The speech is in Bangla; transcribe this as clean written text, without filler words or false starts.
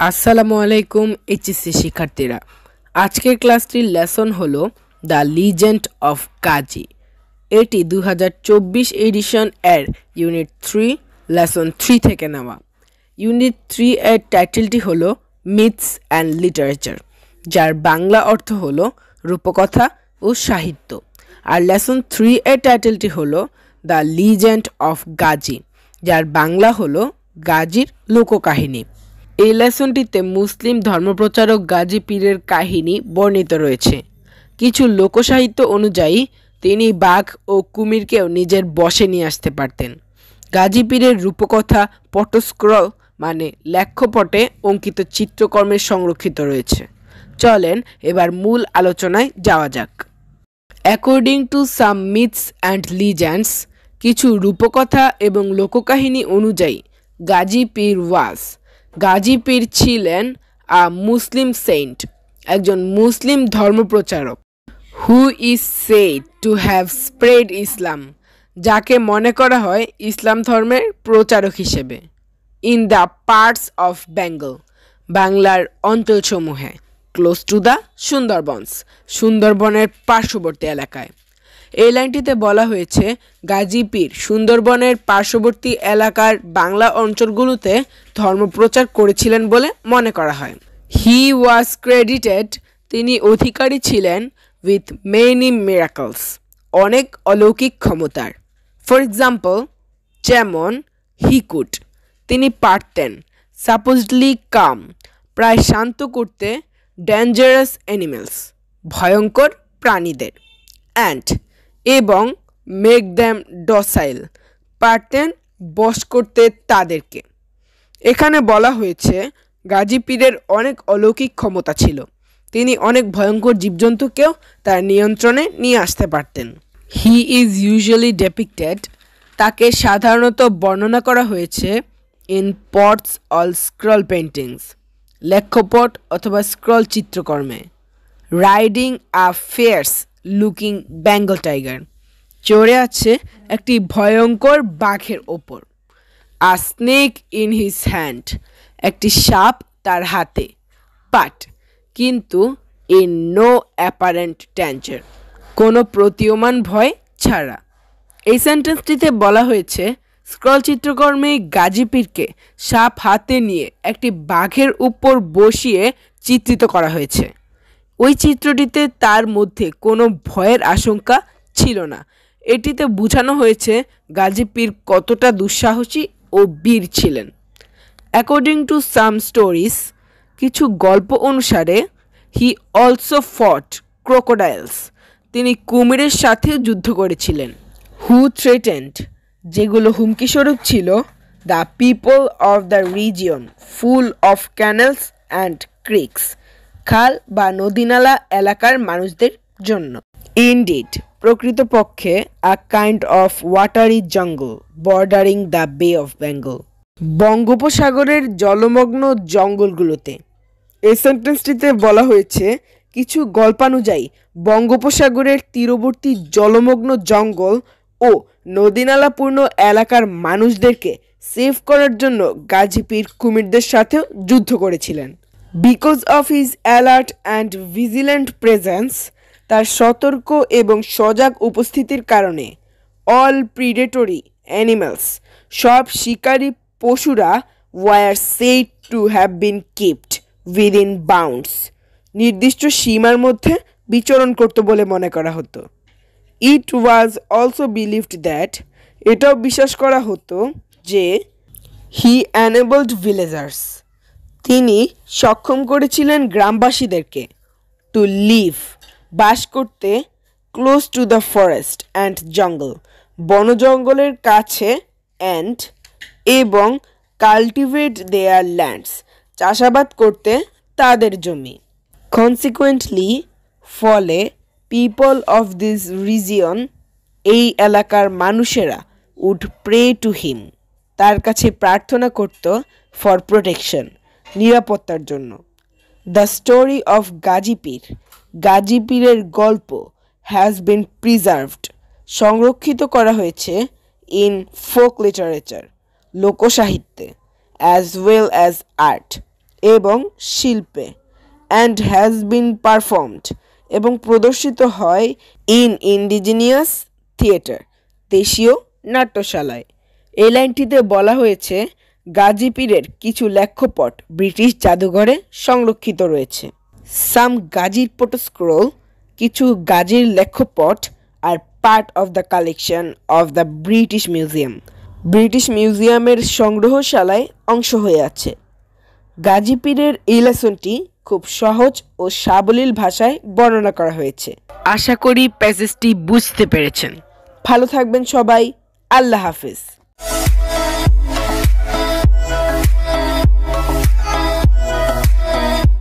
আসসালামু আলাইকুম এইচএসসি শিক্ষার্থীরা। আজকের ক্লাসটির লেসন হলো দ্য লিজেন্ড অফ গাজী। এটি 2024 এডিশন এর ইউনিট 3 লেসন 3 থেকে নেওয়া। ইউনিট 3 এর টাইটেলটি হলো মিথস অ্যান্ড লিটারেচার, যার বাংলা অর্থ হলো রূপকথা ও সাহিত্য। আর লেসন 3 এর টাইটেলটি হলো দ্য লিজেন্ড অফ গাজী, যার বাংলা হলো গাজীর লোককাহিনী। এই লেসনটিতে মুসলিম ধর্মপ্রচারক গাজী পীরের কাহিনী বর্ণিত রয়েছে। কিছু লোকসাহিত্য অনুযায়ী তিনি বাঘ ও কুমিরকেও নিজের বশে নিয়ে আসতে পারতেন। গাজী পীরের রূপকথা পটস্ক্রল মানে লেখ্যপটে অঙ্কিত চিত্রকর্মের সংরক্ষিত রয়েছে। চলেন এবার মূল আলোচনায় যাওয়া যাক। According to some myths and legends, কিছু রূপকথা এবং লোককাহিনী অনুযায়ী গাজী পীর গাজী পীর ছিলেন মুসলিম সেন্ট, একজন মুসলিম ধর্মপ্রচারক। Who is said to have spread Islam, যাকে মনে করা হয় ইসলাম ধর্মের প্রচারক হিসেবে। In the parts of Bengal, বাংলার অঞ্চলসমূহে। ক্লোজ টু দ্য সুন্দরবনস, সুন্দরবনের পার্শ্ববর্তী এলাকায়। এই লাইনটিতে বলা হয়েছে গাজী পীর সুন্দরবনের পার্শ্ববর্তী এলাকার বাংলা অঞ্চলগুলোতে ধর্মপ্রচার করেছিলেন বলে মনে করা হয়। হি ওয়াজ ক্রেডিটেড, তিনি অধিকারী ছিলেন উইথ মেনি মিরাকলস, অনেক অলৌকিক ক্ষমতার। ফর এক্সাম্পল, যেমন হি কুড, তিনি পারতেন। সাপোজডলি কাম, প্রায় শান্ত করতে। ডেঞ্জারাস অ্যানিমেলস, ভয়ঙ্কর প্রাণীদের। অ্যান্ড, এবং মেক দ্যাম ডসাইল, পারতেন বশ করতে তাদেরকে। এখানে বলা হয়েছে গাজী পীরের অনেক অলৌকিক ক্ষমতা ছিল, তিনি অনেক ভয়ঙ্কর জীবজন্তুকেও তার নিয়ন্ত্রণে নিয়ে আসতে পারতেন। হি ইজ ইউজুয়ালি ডেপিক্টেড, তাকে সাধারণত বর্ণনা করা হয়েছে in pats or scroll paintings, লেখ্যপট অথবা স্ক্রল চিত্রকর্মে। Riding a fierce looking Bengal tiger, চড়ে আছে একটি ভয়ঙ্কর বাঘের ওপর। A snake in his hand, একটি সাপ তার হাতে। বাট, কিন্তু ইন নো অ্যাপারেন্ট ডেঞ্জার, কোনো প্রতীয়মান ভয় ছাড়া। এই সেন্টেন্সটিতে বলা হয়েছে স্ক্রল চিত্রকর্মে গাজী পীরকে সাপ হাতে নিয়ে একটি বাঘের উপর বসিয়ে চিত্রিত করা হয়েছে। ওই চিত্রটিতে তার মধ্যে কোনো ভয়ের আশঙ্কা ছিল না। এটিতে বোঝানো হয়েছে গাজী পীর কতটা দুঃসাহসী ও বীর ছিলেন। অ্যাকর্ডিং টু সাম স্টোরিজ, কিছু গল্প অনুসারে হি অলসো ফট ক্রোকোডাইলস, তিনি কুমিরের সাথেও যুদ্ধ করেছিলেন। হু থ্রেটেন্ড, যেগুলো হুমকিস্বরূপ ছিল the people of the region full of canals and creeks, খাল বা নদীনালা এলাকার মানুষদের জন্য। ইনডিড, প্রকৃতপক্ষে a kind of watery jungle bordering the Bay of Bengal, বঙ্গোপসাগরের জলমগ্ন জঙ্গলগুলোতে। এই সেন্টেন্সটিতে বলা হয়েছে কিছু গল্পানুযায়ী বঙ্গোপসাগরের তীরবর্তী জলমগ্ন জঙ্গল ও নদীনালাপূর্ণ এলাকার মানুষদেরকে সেভ করার জন্য গাজী পীর কুমিরদের সাথেও যুদ্ধ করেছিলেন। Because of his alert and vigilant presence, তার সতর্ক এবং সজাগ উপস্থিতির কারণে। অল প্রিডেটরি অ্যানিমালস, সব শিকারী পশুরা। Were said to have been keeped within bounds, নির্দিষ্ট সীমার মধ্যে বিচরণ করত বলে মনে করা হতো। It was also believed that, এটাও বিশ্বাস করা হতো যে হি অ্যানেবলড ভিলেজার্স, তিনি সক্ষম করেছিলেন গ্রামবাসীদেরকে টু লিভ, বাস করতে। Close to the forest and জঙ্গল, বনজঙ্গলের কাছে। অ্যান্ড, এবং কাল্টিভেট দেয়ার ল্যান্ডস, চাষাবাদ করতে তাদের জমি। কনসিকুয়েন্টলি, ফলে, পিপল অফ দিস রিজিয়ন, এই এলাকার মানুষেরা, উড প্রে টু হিম, তার কাছে প্রার্থনা করত। ফর প্রোটেকশন, নিরাপত্তার জন্য। দ্য স্টোরি অফ গাজী পীর, গাজী পীরের গল্প। হ্যাজ বিন প্রিজার্ভড, সংরক্ষিত করা হয়েছে। ইন ফোক লিটারেচার, লোকসাহিত্যে। অ্যাজ ওয়েল অ্যাজ আর্ট, এবং শিল্পে অ্যান্ড হ্যাজ বিন পারফর্মড এবং প্রদর্শিত হয় ইন ইন্ডিজিনিয়াস থিয়েটার দেশীয় নাট্যশালায়। এই লাইনটিতে বলা হয়েছে গাজী পীরের কিছু লেখ্যপট ব্রিটিশ জাদুঘরে সংরক্ষিত রয়েছে। সাম গাজীর ফটোস্ক্রোল, কিছু গাজীর লেখ্যপট are part of the collection of the British Museum, British মিউজিয়ামের সংগ্রহশালায় অংশ হয়ে আছে। গাজী পীরের এই লেসনটি খুব সহজ ও সাবলীল ভাষায় বর্ণনা করা হয়েছে। আশা করি প্যাসেজটি বুঝতে পেরেছেন। ভালো থাকবেন সবাই। আল্লাহ হাফেজ।